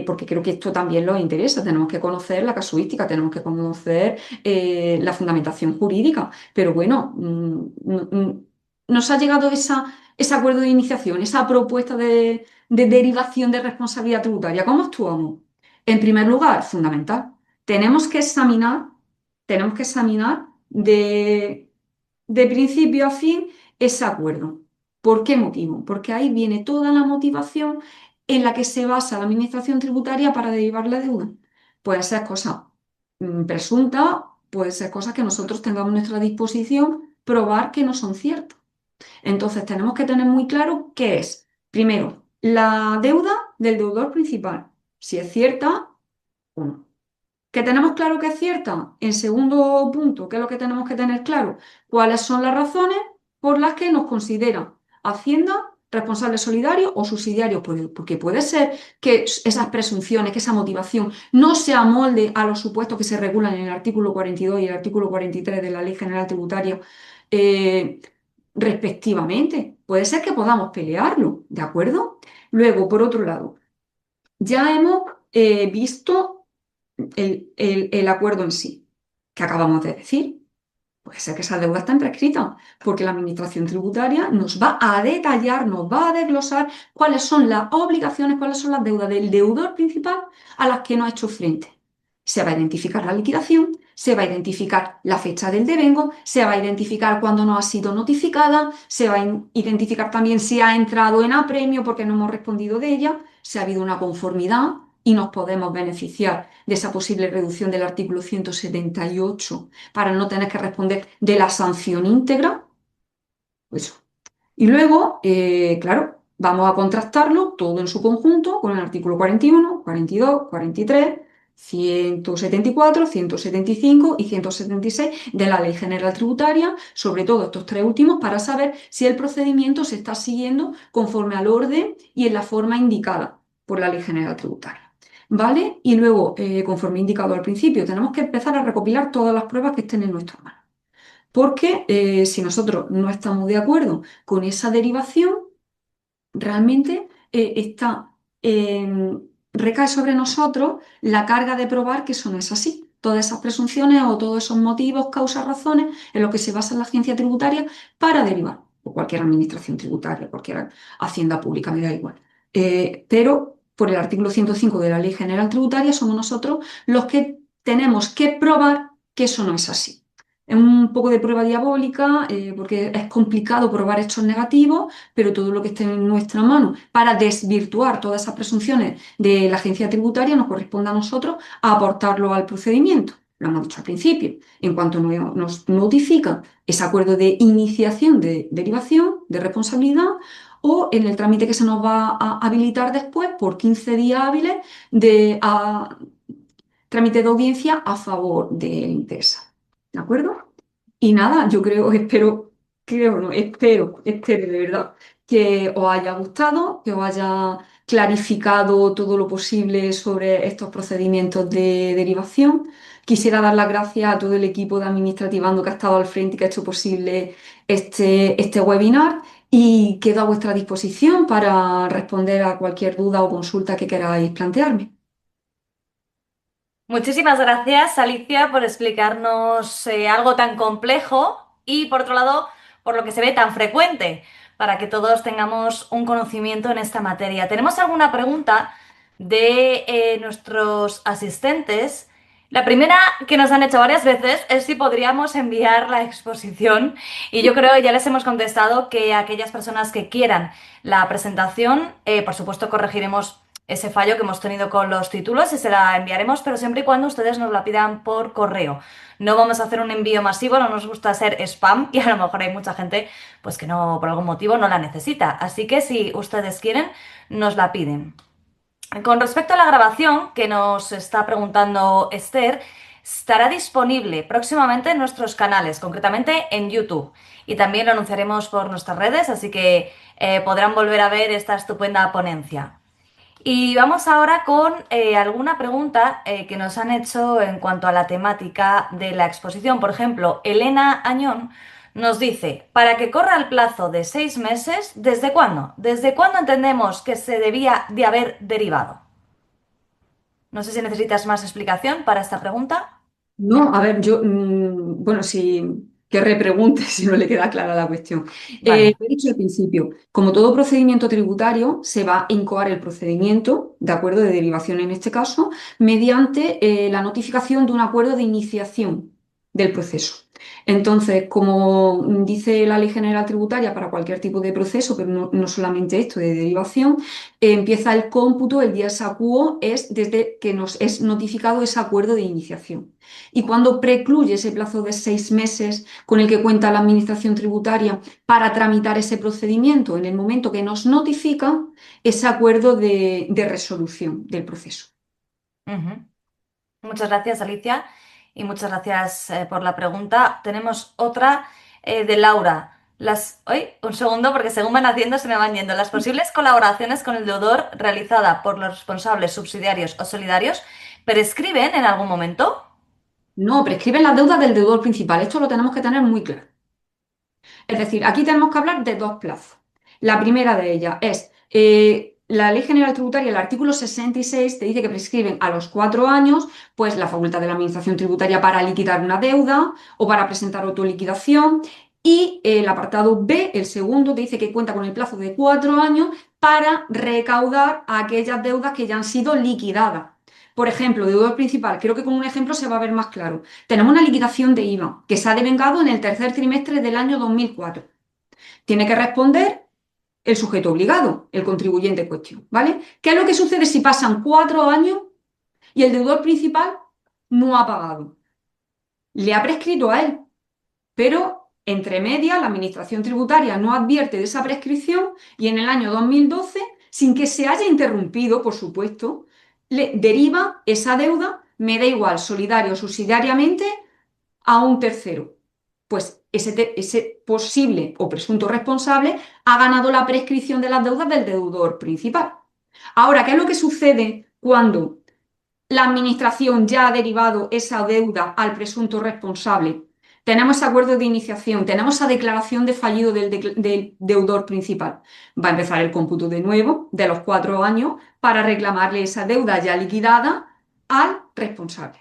porque creo que esto también los interesa. Tenemos que conocer la casuística, tenemos que conocer la fundamentación jurídica. Pero bueno, nos ha llegado ese acuerdo de iniciación, esa propuesta de derivación de responsabilidad tributaria. ¿Cómo actuamos? En primer lugar, fundamental, tenemos que examinar, tenemos que examinar de principio a fin ese acuerdo. ¿Por qué motivo? Porque ahí viene toda la motivación en la que se basa la administración tributaria para derivar la deuda. Puede ser cosas presuntas, puede ser cosas que nosotros tengamos a nuestra disposición probar que no son ciertas. Entonces tenemos que tener muy claro qué es, primero, la deuda del deudor principal, si es cierta o no. ¿Que tenemos claro que es cierta? En segundo punto, ¿qué es lo que tenemos que tener claro? ¿Cuáles son las razones por las que nos consideran Hacienda responsable solidario o subsidiario? Porque puede ser que esas presunciones, que esa motivación no se amolde a los supuestos que se regulan en el artículo 42 y el artículo 43 de la Ley General Tributaria eh, respectivamente. Puede ser que podamos pelearlo, ¿de acuerdo? Luego, por otro lado, ya hemos visto el acuerdo en sí, que acabamos de decir. Puede ser que esa deuda está prescrita, porque la Administración Tributaria nos va a detallar, nos va a desglosar cuáles son las obligaciones, cuáles son las deudas del deudor principal a las que no ha hecho frente. Se va a identificar la liquidación, se va a identificar la fecha del devengo, se va a identificar cuándo no ha sido notificada, se va a identificar también si ha entrado en apremio porque no hemos respondido de ella, si ha habido una conformidad y nos podemos beneficiar de esa posible reducción del artículo 178 para no tener que responder de la sanción íntegra. Eso. Y luego, claro, vamos a contrastarlo todo en su conjunto con el artículo 41, 42, 43, 174, 175 y 176 de la Ley General Tributaria, sobre todo estos tres últimos, para saber si el procedimiento se está siguiendo conforme al orden y en la forma indicada por la Ley General Tributaria. ¿Vale? Y luego, conforme indicado al principio, tenemos que empezar a recopilar todas las pruebas que estén en nuestra mano. Porque si nosotros no estamos de acuerdo con esa derivación, realmente recae sobre nosotros la carga de probar que eso no es así. Todas esas presunciones o todos esos motivos, causas, razones en los que se basa la agencia tributaria para derivar, o cualquier administración tributaria, cualquier hacienda pública, me da igual. Pero por el artículo 105 de la Ley General Tributaria somos nosotros los que tenemos que probar que eso no es así. Es un poco de prueba diabólica, porque es complicado probar hechos negativos, pero todo lo que esté en nuestra mano para desvirtuar todas esas presunciones de la agencia tributaria nos corresponde a nosotros a aportarlo al procedimiento. Lo hemos dicho al principio. En cuanto nos notifican ese acuerdo de iniciación de derivación, de responsabilidad, o en el trámite que se nos va a habilitar después por 15 días hábiles trámite de audiencia a favor del interesado. ¿De acuerdo? Y nada, yo creo, no, espero de verdad que os haya gustado, que os haya clarificado todo lo posible sobre estos procedimientos de derivación. Quisiera dar las gracias a todo el equipo de Administrativando que ha estado al frente y que ha hecho posible este webinar y quedo a vuestra disposición para responder a cualquier duda o consulta que queráis plantearme. Muchísimas gracias, Alicia, por explicarnos algo tan complejo y, por otro lado, por lo que se ve tan frecuente, para que todos tengamos un conocimiento en esta materia. ¿Tenemos alguna pregunta de nuestros asistentes? La primera que nos han hecho varias veces es si podríamos enviar la exposición y yo creo que ya les hemos contestado que aquellas personas que quieran la presentación, por supuesto corregiremos ese fallo que hemos tenido con los títulos y se la enviaremos, pero siempre y cuando ustedes nos la pidan por correo. No vamos a hacer un envío masivo, no nos gusta ser spam y a lo mejor hay mucha gente pues que no, por algún motivo no la necesita. Así que si ustedes quieren, nos la piden. Con respecto a la grabación que nos está preguntando Esther, estará disponible próximamente en nuestros canales, concretamente en YouTube. Y también lo anunciaremos por nuestras redes, así que podrán volver a ver esta estupenda ponencia. Y vamos ahora con alguna pregunta que nos han hecho en cuanto a la temática de la exposición. Por ejemplo, Elena Añón nos dice, para que corra el plazo de 6 meses, ¿desde cuándo? ¿Desde cuándo entendemos que se debía de haber derivado? No sé si necesitas más explicación para esta pregunta. No, a ver, yo, bueno, si que repregunte si no le queda clara la cuestión. Vale. Lo he dicho al principio, como todo procedimiento tributario, se va a incoar el procedimiento, de acuerdo de derivación en este caso, mediante la notificación de un acuerdo de iniciación del proceso. Entonces, como dice la Ley General Tributaria para cualquier tipo de proceso, pero no solamente esto de derivación, empieza el cómputo, el dies a quo es desde que nos es notificado ese acuerdo de iniciación. Y cuando precluye ese plazo de 6 meses con el que cuenta la Administración tributaria para tramitar ese procedimiento, en el momento que nos notifica ese acuerdo de resolución del proceso. Ujú. Muchas gracias, Alicia, y muchas gracias por la pregunta. Tenemos otra de Laura. Un segundo, porque según van haciendo se me van yendo. Las posibles colaboraciones con el deudor realizada por los responsables subsidiarios o solidarios prescriben en algún momento. No, prescriben las deudas del deudor principal. Esto lo tenemos que tener muy claro. Es decir, aquí tenemos que hablar de dos plazos. La primera de ellas es la Ley General Tributaria, el artículo 66, te dice que prescriben a los 4 años, pues la facultad de la Administración Tributaria para liquidar una deuda o para presentar autoliquidación. Y el apartado B, el segundo, te dice que cuenta con el plazo de 4 años para recaudar aquellas deudas que ya han sido liquidadas. Por ejemplo, deudor principal, creo que con un ejemplo se va a ver más claro. Tenemos una liquidación de IVA que se ha devengado en el tercer trimestre del año 2004. Tiene que responder el sujeto obligado, el contribuyente en cuestión, ¿vale? ¿Qué es lo que sucede si pasan 4 años y el deudor principal no ha pagado? Le ha prescrito a él, pero entre medias la Administración Tributaria no advierte de esa prescripción y en el año 2012, sin que se haya interrumpido, por supuesto, le deriva esa deuda, me da igual, solidario o subsidiariamente, a un tercero. Pues ese posible o presunto responsable ha ganado la prescripción de las deudas del deudor principal. Ahora, ¿qué es lo que sucede cuando la administración ya ha derivado esa deuda al presunto responsable? Tenemos ese acuerdo de iniciación, tenemos esa declaración de fallido del deudor principal. Va a empezar el cómputo de nuevo de los 4 años para reclamarle esa deuda ya liquidada al responsable.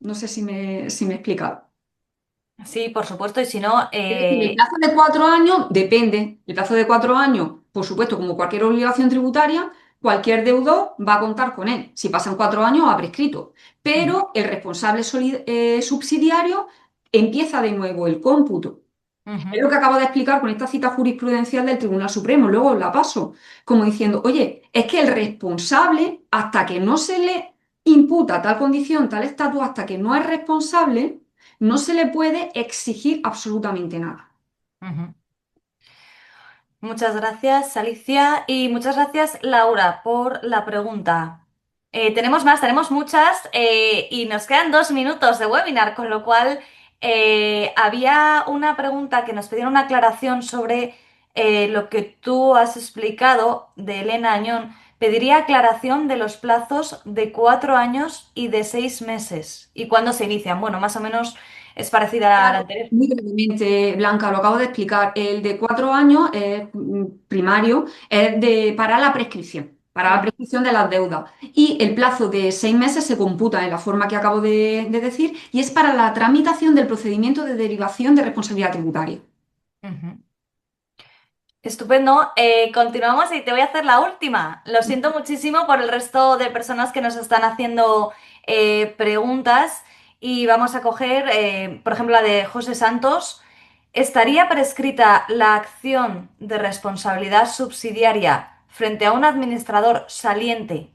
No sé si me he explicado. Sí, por supuesto, y si no, Es decir, el plazo de 4 años depende. El plazo de 4 años, por supuesto, como cualquier obligación tributaria, cualquier deudor va a contar con él. Si pasan 4 años, ha prescrito. Ujú, Pero el responsable subsidiario empieza de nuevo el cómputo. Es ujú, lo que acabo de explicar con esta cita jurisprudencial del Tribunal Supremo. Luego la paso como diciendo, oye, es que el responsable, hasta que no se le imputa tal condición, tal estatus, hasta que no es responsable, no se le puede exigir absolutamente nada. ujú. Muchas gracias, Alicia, y muchas gracias, Laura, por la pregunta. Tenemos más, tenemos muchas, y nos quedan 2 minutos de webinar, con lo cual había una pregunta que nos pedían una aclaración sobre lo que tú has explicado de Elena Añón. Pediría aclaración de los plazos de 4 años y de 6 meses. ¿Y cuándo se inician? Bueno, más o menos es parecida a la Claro, anterior. muy brevemente, Blanca, lo acabo de explicar. El de 4 años es primario, es para la prescripción, para la Mm, prescripción de las deudas. Y el plazo de 6 meses se computa en la forma que acabo de decir y es para la tramitación del procedimiento de derivación de responsabilidad tributaria. ujú. Estupendo. Continuamos y te voy a hacer la última. Lo siento muchísimo por el resto de personas que nos están haciendo preguntas y vamos a coger, por ejemplo, la de José Santos. ¿Estaría prescrita la acción de responsabilidad subsidiaria frente a un administrador saliente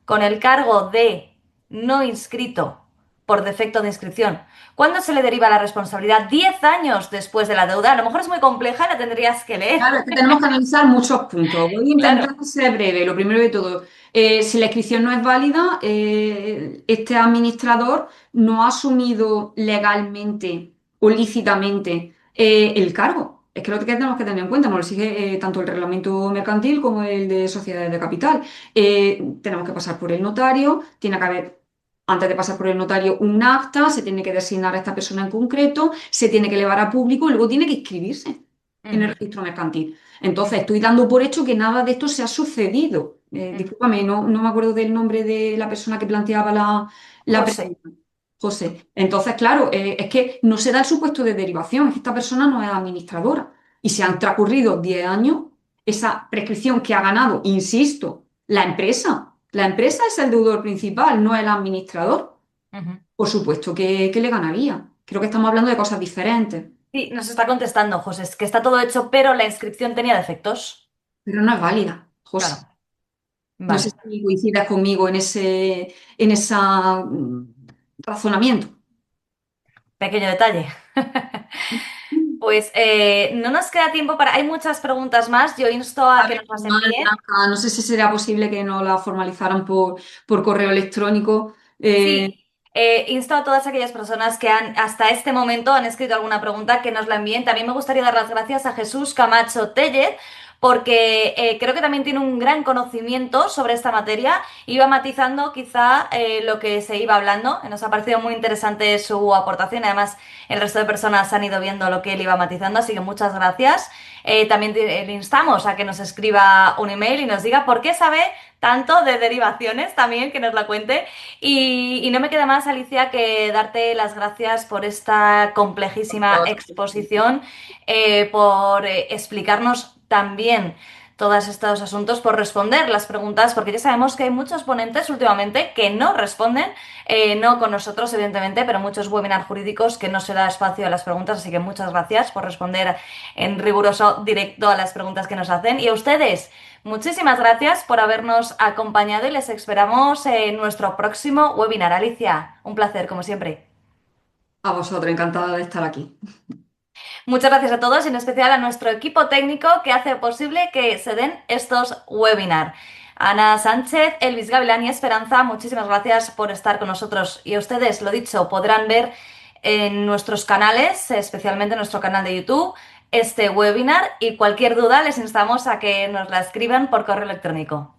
con el cargo de no inscrito por defecto de inscripción? ¿Cuándo se le deriva la responsabilidad? 10 años después de la deuda. A lo mejor es muy compleja, la tendrías que leer. Claro, es que tenemos que analizar muchos puntos. Voy a Claro. intentar ser breve. Lo primero de todo, si la inscripción no es válida, este administrador no ha asumido legalmente o lícitamente el cargo. Es que lo que tenemos que tener en cuenta, nos lo exige tanto el reglamento mercantil como el de sociedades de capital. Tenemos que pasar por el notario, tiene que haber, antes de pasar por el notario, un acta, se tiene que designar a esta persona en concreto, se tiene que elevar a público y luego tiene que inscribirse en el Ujú, registro mercantil. Entonces, estoy dando por hecho que nada de esto se ha sucedido. Ujú. discúlpame, no me acuerdo del nombre de la persona que planteaba la José. pregunta. José. Entonces, claro, es que no se da el supuesto de derivación, es que esta persona no es administradora. Y se han transcurrido 10 años, esa prescripción que ha ganado, insisto, la empresa. La empresa es el deudor principal, no el administrador. Ujú. Por supuesto que le ganaría. Creo que estamos hablando de cosas diferentes, Sí, nos está contestando José, es que está todo hecho, pero la inscripción tenía defectos. pero no es válida, Claro, José. No sé vale. si coincidas conmigo en esa razonamiento. Pequeño detalle. Pues no nos queda tiempo para... Hay muchas preguntas más. Yo insto a A que ver, nos las mal, envíen. Blanca, no sé si sería posible que nos la formalizaran por correo electrónico. Sí, insto a todas aquellas personas que han hasta este momento han escrito alguna pregunta que nos la envíen. También me gustaría dar las gracias a Jesús Camacho Tellez porque creo que también tiene un gran conocimiento sobre esta materia. Iba matizando quizá lo que se iba hablando. Nos ha parecido muy interesante su aportación. Además, el resto de personas han ido viendo lo que él iba matizando, así que muchas gracias. También le instamos a que nos escriba un email y nos diga por qué sabe tanto de derivaciones, también que nos la cuente. Y no me queda más, Alicia, que darte las gracias por esta complejísima exposición, por explicarnos también todos estos asuntos, por responder las preguntas, porque ya sabemos que hay muchos ponentes últimamente que no responden, no con nosotros, evidentemente, pero muchos webinars jurídicos que no se da espacio a las preguntas, así que muchas gracias por responder en riguroso directo a las preguntas que nos hacen. Y a ustedes, muchísimas gracias por habernos acompañado y les esperamos en nuestro próximo webinar. Alicia, un placer, como siempre. A vosotros, encantada de estar aquí. Muchas gracias a todos y en especial a nuestro equipo técnico que hace posible que se den estos webinars. Ana Sánchez, Elvis Gavilán y Esperanza, muchísimas gracias por estar con nosotros. Y a ustedes, lo dicho, podrán ver en nuestros canales, especialmente en nuestro canal de YouTube, este webinar y cualquier duda les instamos a que nos la escriban por correo electrónico.